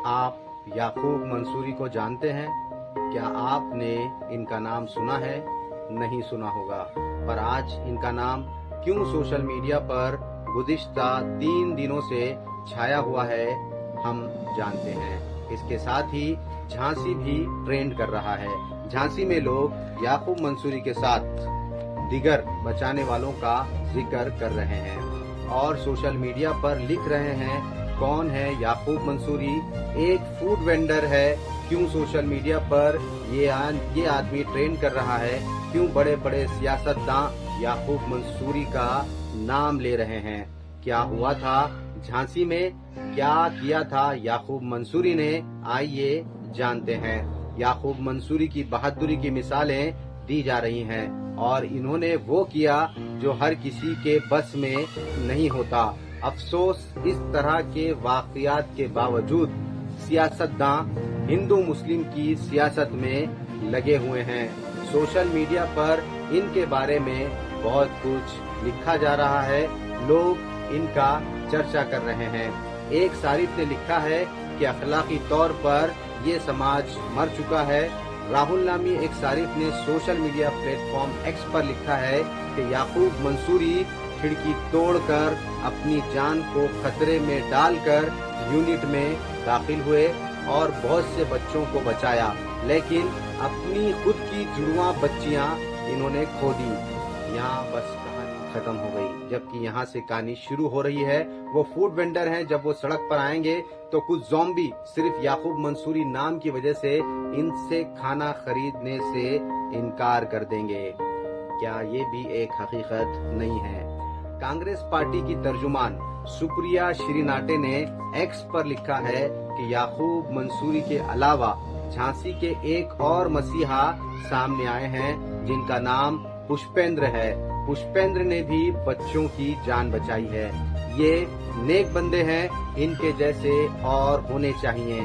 आप याकूब मंसूरी को जानते हैं? क्या आपने इनका नाम सुना है? नहीं सुना होगा, पर आज इनका नाम क्यों सोशल मीडिया पर गुज़िश्ता 3 दिनों से छाया हुआ है, हम जानते हैं। इसके साथ ही झांसी भी ट्रेंड कर रहा है। झांसी में लोग याकूब मंसूरी के साथ दिगर बचाने वालों का जिक्र कर रहे हैं और सोशल मीडिया पर लिख रहे हैं, कौन है याकूब मंसूरी? एक फूड वेंडर है। क्यों सोशल मीडिया पर ये आदमी ट्रेंड कर रहा है? क्यों बड़े बड़े सियासतदान याकूब मंसूरी का नाम ले रहे हैं? क्या हुआ था झांसी में? क्या किया था याकूब मंसूरी ने? आइए जानते हैं। याकूब मंसूरी की बहादुरी की मिसालें दी जा रही हैं और इन्होंने वो किया जो हर किसी के बस में नहीं होता। अफसोस, इस तरह के वाक़ियात के बावजूद सियासतदान हिंदू मुस्लिम की सियासत में लगे हुए हैं। सोशल मीडिया पर इनके बारे में बहुत कुछ लिखा जा रहा है, लोग इनका चर्चा कर रहे हैं। एक सारिफ ने लिखा है कि अखलाकी तौर पर ये समाज मर चुका है। राहुल नामी एक सारिफ ने सोशल मीडिया प्लेटफॉर्म एक्स पर लिखा है कि याकूब मंसूरी खिड़की तोड़कर अपनी जान को खतरे में डालकर यूनिट में दाखिल हुए और बहुत से बच्चों को बचाया, लेकिन अपनी खुद की जुड़वां बच्चियां इन्होंने खो दी। यहाँ बस कहानी खत्म हो गई, जबकि यहाँ से कहानी शुरू हो रही है। वो फूड वेंडर हैं, जब वो सड़क पर आएंगे तो कुछ ज़ॉम्बी सिर्फ याकूब मंसूरी नाम की वजह से इनसे खाना खरीदने से इनकार कर देंगे। क्या ये भी एक हकीकत नहीं है? कांग्रेस पार्टी की तर्जुमान सुप्रिया श्रीनाटे ने एक्स पर लिखा है कि याकूब मंसूरी के अलावा झांसी के एक और मसीहा सामने आए हैं, जिनका नाम पुष्पेंद्र है। पुष्पेंद्र ने भी बच्चों की जान बचाई है। ये नेक बंदे हैं, इनके जैसे और होने चाहिए।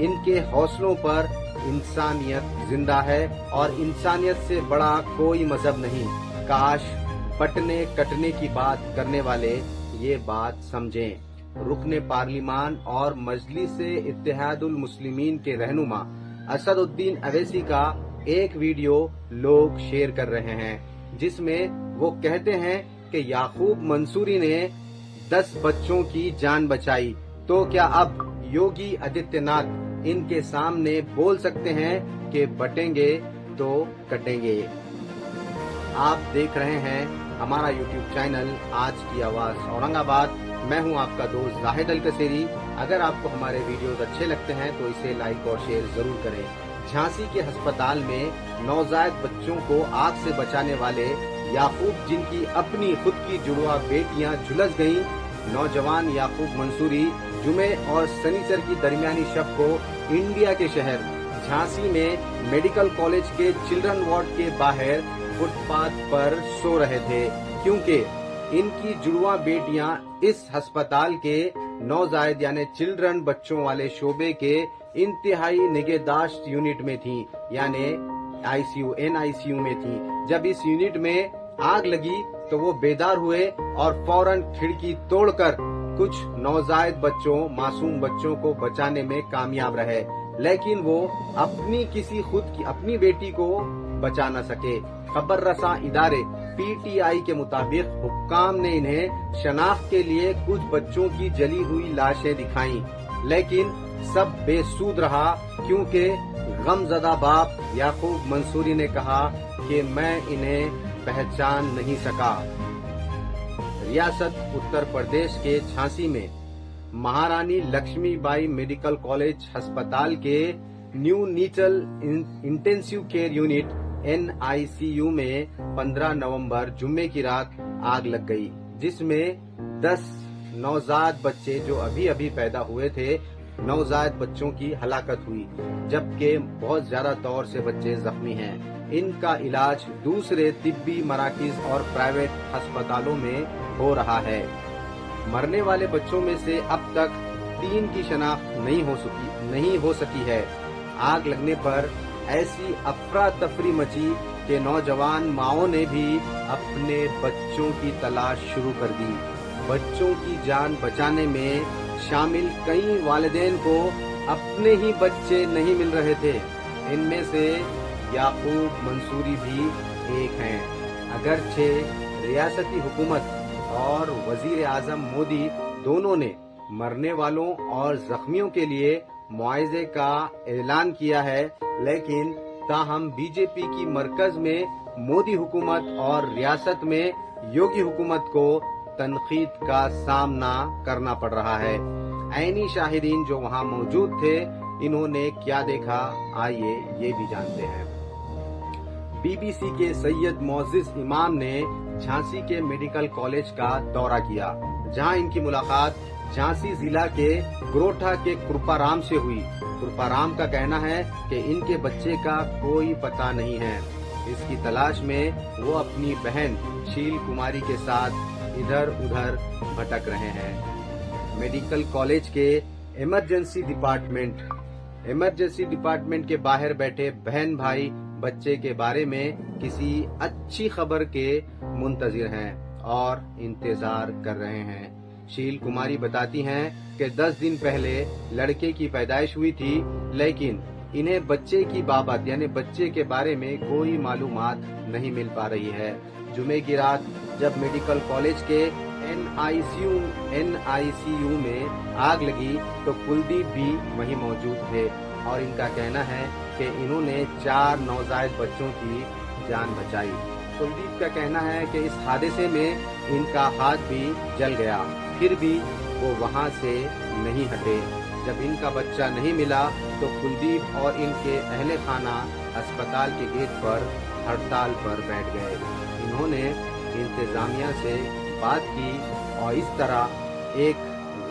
इनके हौसलों पर इंसानियत जिंदा है और इंसानियत से बड़ा कोई मजहब नहीं। काश बटने कटने की बात करने वाले ये बात समझें। रुकने पार्लिमान और मजलिस-ए इत्तेहादुल मुस्लिमीन के रहनुमा असदुद्दीन अवैसी का एक वीडियो लोग शेयर कर रहे हैं, जिसमें वो कहते हैं कि याकूब मंसूरी ने 10 बच्चों की जान बचाई, तो क्या अब योगी आदित्यनाथ इनके सामने बोल सकते हैं कि बटेंगे तो कटेंगे? आप देख रहे हैं हमारा YouTube चैनल आज की आवाज औरंगाबाद। मैं हूं आपका दोस्त जाहिद अल कसेरी। अगर आपको हमारे वीडियोस अच्छे लगते हैं तो इसे लाइक और शेयर जरूर करें। झांसी के अस्पताल में नवजात बच्चों को आग से बचाने वाले याकूब, जिनकी अपनी खुद की जुड़वा बेटियां झुलस गईं, नौजवान याकूब मंसूरी जुमे और शनिचर की दरमियानी शब को इंडिया के शहर झांसी में मेडिकल कॉलेज के चिल्ड्रन वार्ड के बाहर फुटपाथ पर सो रहे थे, क्योंकि इनकी जुड़वा बेटियां इस अस्पताल के नौजायद यानी चिल्ड्रन बच्चों वाले शोबे के इंतहाई निगहदाश्त यूनिट में थीं, यानी NICU में थीं। जब इस यूनिट में आग लगी तो वो बेदार हुए और फौरन खिड़की तोड़कर कुछ नौजायद बच्चों, मासूम बच्चों को बचाने में कामयाब रहे, लेकिन वो अपनी बेटी को बचा न सके। खबर रसा इदारे PTI के मुताबिक हुक्काम ने इन्हें शनाख्त के लिए कुछ बच्चों की जली हुई लाशें दिखाईं, लेकिन सब बेसूद रहा, क्योंकि गमज़दा बाप याकूब मंसूरी ने कहा कि मैं इन्हें पहचान नहीं सका। रियासत उत्तर प्रदेश के झांसी में महारानी लक्ष्मीबाई मेडिकल कॉलेज अस्पताल के neonatal intensive care unit NICU में 15 नवंबर जुम्मे की रात आग लग गई, जिसमें 10 नवजात बच्चे जो अभी पैदा हुए थे, नवजात बच्चों की हलाकत हुई, जबकि बहुत ज्यादा तौर से बच्चे जख्मी हैं। इनका इलाज दूसरे तिब्बी मराकिज और प्राइवेट अस्पतालों में हो रहा है। मरने वाले बच्चों में से अब तक 3 की शनाख्त नहीं हो सकी है। आग लगने पर ऐसी अफरा तफरी मची कि नौजवान माओं ने भी अपने बच्चों की तलाश शुरू कर दी। बच्चों की जान बचाने में शामिल कई वालिदैन को अपने ही बच्चे नहीं मिल रहे थे। इनमें से याकूब मंसूरी भी एक हैं। अगरचे रियासती हुकूमत और वजीर आजम मोदी दोनों ने मरने वालों और जख्मियों के लिए मुआवजे का ऐलान किया है, लेकिन ताहम बीजेपी की मरकज में मोदी हुकूमत और रियासत में योगी हुकूमत को तनकीद का सामना करना पड़ रहा है। ऐनी शाहिदीन जो वहां मौजूद थे, इन्होंने क्या देखा, आइए ये भी जानते हैं। बीबीसी के सैयद मोअज़्ज़िज़ इमाम ने झांसी के मेडिकल कॉलेज का दौरा किया, जहां इनकी मुलाकात झांसी जिला के ग्रोठा के कृपाराम से हुई। कृपाराम का कहना है कि इनके बच्चे का कोई पता नहीं है। इसकी तलाश में वो अपनी बहन शील कुमारी के साथ इधर उधर भटक रहे हैं। मेडिकल कॉलेज के इमरजेंसी डिपार्टमेंट के बाहर बैठे बहन भाई बच्चे के बारे में किसी अच्छी खबर के मुंतजिर हैं और इंतजार कर रहे हैं। शील कुमारी बताती हैं कि 10 दिन पहले लड़के की पैदाइश हुई थी, लेकिन इन्हें बच्चे की बाबत यानी बच्चे के बारे में कोई मालूमात नहीं मिल पा रही है। जुमे की रात जब मेडिकल कॉलेज के एनआईसीयू में आग लगी तो कुलदीप भी वहीं मौजूद थे और इनका कहना है कि इन्होंने 4 नवजायद बच्चों की जान बचाई। कुलदीप का कहना है कि इस हादसे में इनका हाथ भी जल गया, फिर भी वो वहां से नहीं हटे। जब इनका बच्चा नहीं मिला तो कुलदीप और इनके अहले खाना अस्पताल के गेट पर हड़ताल पर बैठ गए। इन्होंने इंतजामिया से बात की और इस तरह एक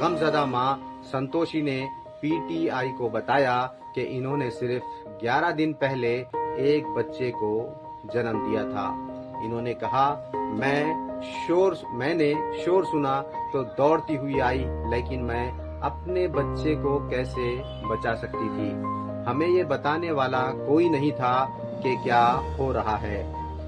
गमजदा मां संतोषी ने पीटीआई को बताया कि इन्होंने सिर्फ 11 दिन पहले एक बच्चे को जन्म दिया था। इन्होंने कहा, मैंने शोर सुना तो दौड़ती हुई आई, लेकिन मैं अपने बच्चे को कैसे बचा सकती थी। हमें ये बताने वाला कोई नहीं था कि क्या हो रहा है।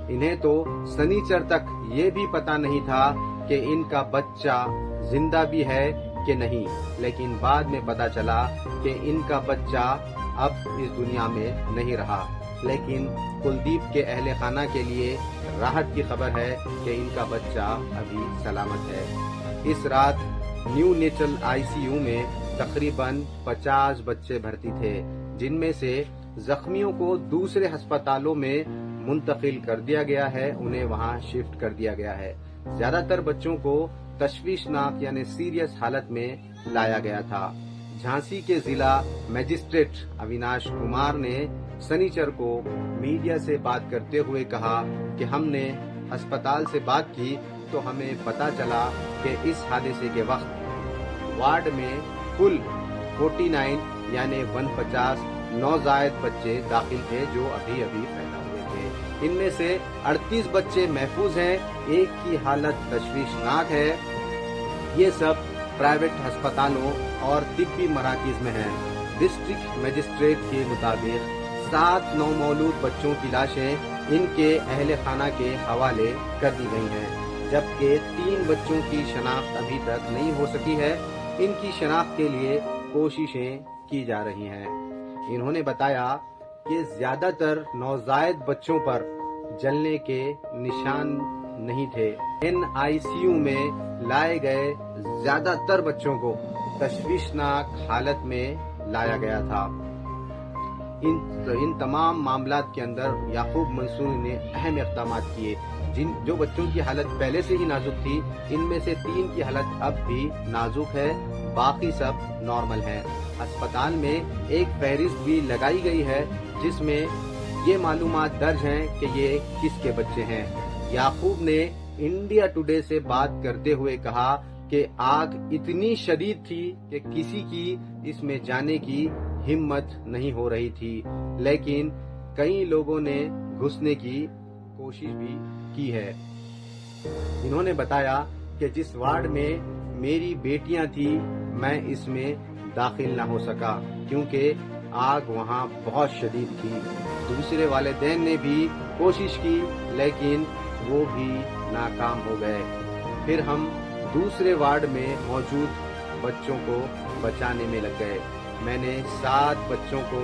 इन्हें तो शनिचर तक ये भी पता नहीं था कि इनका बच्चा जिंदा भी है कि नहीं, लेकिन बाद में पता चला कि इनका बच्चा अब इस दुनिया में नहीं रहा। लेकिन कुलदीप के अहले खाना के लिए राहत की खबर है कि इनका बच्चा अभी सलामत है। इस रात न्यू नेचुरल आईसीयू में तकरीबन 50 बच्चे भर्ती थे, जिनमें से जख्मियों को दूसरे अस्पतालों में मुंतकिल कर दिया गया है, उन्हें वहां शिफ्ट कर दिया गया है। ज्यादातर बच्चों को तशवीशनाक यानी सीरियस हालत में लाया गया था। झांसी के जिला मजिस्ट्रेट अविनाश कुमार ने शनिचर को मीडिया से बात करते हुए कहा कि हमने अस्पताल से बात की तो हमें पता चला कि इस हादसे के वक्त वार्ड में कुल 49 यानी 150 नवजायद बच्चे दाखिल थे जो अभी पैदा हुए थे। इनमें से 38 बच्चे महफूज हैं, एक की हालत तशवीशनाक है। ये सब प्राइवेट अस्पतालों और तिब्बी मराकज में हैं। डिस्ट्रिक्ट मजिस्ट्रेट के मुताबिक 7 नवमौलूद बच्चों की लाशें इनके अहले खाना के हवाले कर दी गई हैं, जबकि 3 बच्चों की शनाख्त अभी तक नहीं हो सकी है। इनकी शनाख्त के लिए कोशिशें की जा रही हैं। इन्होंने बताया कि ज्यादातर नवजायद बच्चों पर जलने के निशान नहीं थे। एनआईसीयू में लाए गए ज्यादातर बच्चों को तशवीशनाक हालत में लाया गया था। इन तमाम मामलात के अंदर याकूब मंसूरी ने अहम इक़दाम किए। जो बच्चों की हालत पहले से ही नाजुक थी, इनमें से 3 की हालत अब भी नाजुक है, बाकी सब नॉर्मल हैं। अस्पताल में एक फहरिस्त भी लगाई गई है जिसमें ये मालूमात दर्ज हैं कि ये किसके बच्चे हैं। याकूब ने इंडिया टुडे से बात करते हुए कहा कि आग इतनी शदीद थी कि किसी की इसमें जाने की हिम्मत नहीं हो रही थी, लेकिन कई लोगों ने घुसने की कोशिश भी की है। इन्होंने बताया कि जिस वार्ड में मेरी बेटियां थी, मैं इसमें दाखिल न हो सका क्योंकि आग वहां बहुत शदीद थी। दूसरे वालिदैन ने भी कोशिश की, लेकिन वो भी नाकाम हो गए। फिर हम दूसरे वार्ड में मौजूद बच्चों को बचाने में लग गए। میں نے 7 بچوں کو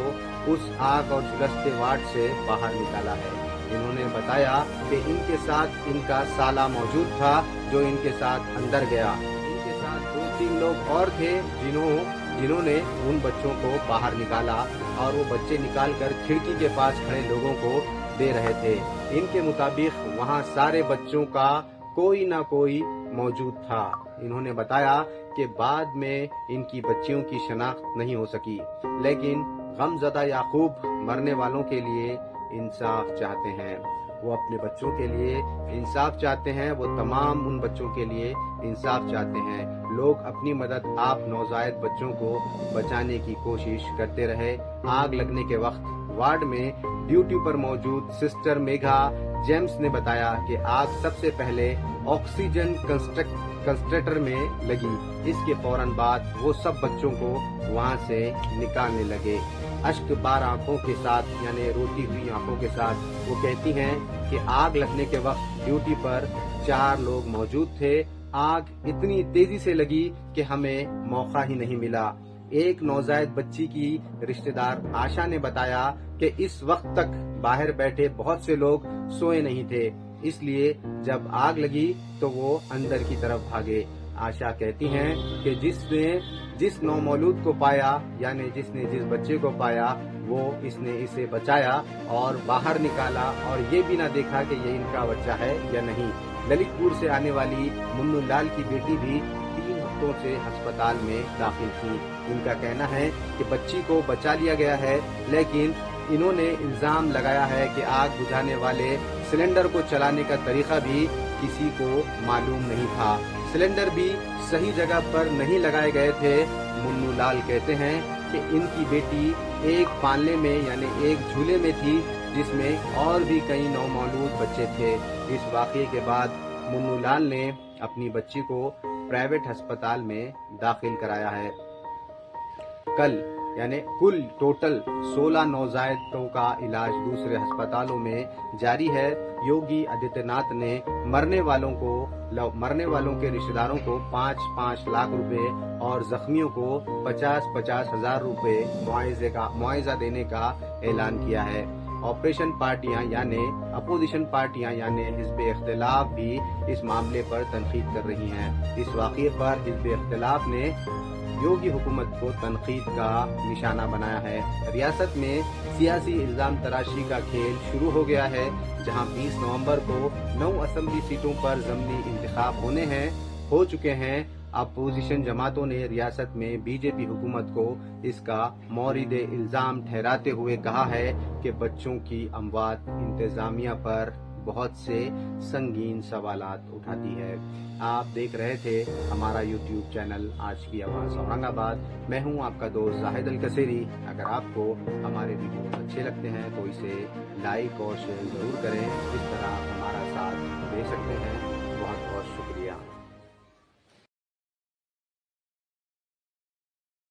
اس آگ اور جھلستے وارڈ سے باہر نکالا ہے۔ انہوں نے بتایا کہ ان کے ساتھ ان کا سالہ موجود تھا جو ان کے ساتھ اندر گیا۔ ان کے ساتھ 2-3 لوگ اور تھے جنہوں نے ان بچوں کو باہر نکالا اور وہ بچے نکال کر کھڑکی کے پاس کھڑے لوگوں کو دے رہے تھے۔ ان کے مطابق وہاں سارے بچوں کا کوئی نہ کوئی موجود تھا۔ انہوں نے بتایا کہ بعد میں ان کی بچیوں کی شناخت نہیں ہو سکی، لیکن غم زدہ یعقوب مرنے والوں کے لیے انصاف چاہتے ہیں۔ وہ اپنے بچوں کے لیے انصاف چاہتے ہیں، وہ تمام ان بچوں کے لیے انصاف چاہتے ہیں۔ لوگ اپنی مدد آپ نوزائیدہ بچوں کو بچانے کی کوشش کرتے رہے۔ آگ لگنے کے وقت وارڈ میں ڈیوٹی پر موجود سسٹر میگھا جیمز نے بتایا کہ آگ سب سے پہلے آکسیجن کنسنٹریٹر میں لگی۔ اس کے فوراً بعد وہ سب بچوں کو وہاں سے نکالنے لگے۔ اشک بار آنکھوں کے ساتھ یعنی روتی ہوئی آنکھوں کے ساتھ وہ کہتی ہیں کہ آگ لگنے کے وقت ڈیوٹی پر 4 لوگ موجود تھے۔ آگ اتنی تیزی سے لگی کہ ہمیں موقع ہی نہیں ملا۔ ایک نوزائیدہ بچی کی رشتہ دار آشا نے بتایا کہ اس وقت تک باہر بیٹھے بہت سے لوگ سوئے نہیں تھے، اس لیے جب آگ لگی تو وہ اندر کی طرف بھاگے۔ آشا کہتی ہیں کہ جس نومولود کو پایا یعنی جس بچے کو پایا اس نے اسے بچایا اور باہر نکالا اور یہ بھی نہ دیکھا کہ یہ ان کا بچہ ہے یا نہیں۔ للت پور سے آنے والی منو لال کی بیٹی بھی 3 ہفتوں سے ہسپتال میں داخل تھی۔ ان کا کہنا ہے کہ بچی کو بچا لیا گیا ہے، لیکن انہوں نے الزام لگایا ہے کہ آگ بجھانے والے سلنڈر کو چلانے کا طریقہ بھی کسی کو معلوم نہیں تھا۔ سلنڈر بھی صحیح جگہ پر نہیں لگائے گئے تھے۔ منو لال کہتے ہیں کہ ان کی بیٹی ایک پانلے میں یعنی ایک جھولے میں تھی جس میں اور بھی کئی نومولود بچے تھے۔ اس واقعے کے بعد منو لال نے اپنی بچی کو پرائیویٹ ہسپتال میں داخل کرایا ہے۔ کل ٹوٹل 16 نوزائیدوں کا علاج دوسرے ہسپتالوں میں جاری ہے۔ یوگی آدتیہ ناتھ نے مرنے والوں کے رشتہ داروں کو 5-5 لاکھ روپے اور زخمیوں کو 50-50 ہزار روپے معاوضہ دینے کا اعلان کیا ہے۔ اپوزیشن پارٹیاں یعنی حزب اختلاف بھی اس معاملے پر تنقید کر رہی ہیں۔ اس واقعے پر حزب اختلاف نے یوگی حکومت کو تنقید کا نشانہ بنایا ہے۔ ریاست میں سیاسی الزام تراشی کا کھیل شروع ہو گیا ہے، جہاں 20 نومبر کو 9 اسمبلی سیٹوں پر ضمنی انتخاب ہو چکے ہیں۔ اپوزیشن جماعتوں نے ریاست میں بی جے پی حکومت کو اس کا مورد الزام ٹھہراتے ہوئے کہا ہے کہ بچوں کی اموات انتظامیہ پر بہت سے سنگین سوالات اٹھاتی ہے۔ آپ دیکھ رہے تھے ہمارا یوٹیوب چینل آج کی آواز اورنگ آباد۔ میں ہوں آپ کا دوست زاہد الکثیری۔ اگر آپ کو ہمارے ویڈیو اچھے لگتے ہیں تو اسے لائک اور شیئر ضرور کریں۔ اس طرح ہمارا ساتھ دے سکتے ہیں۔ بہت بہت شکریہ۔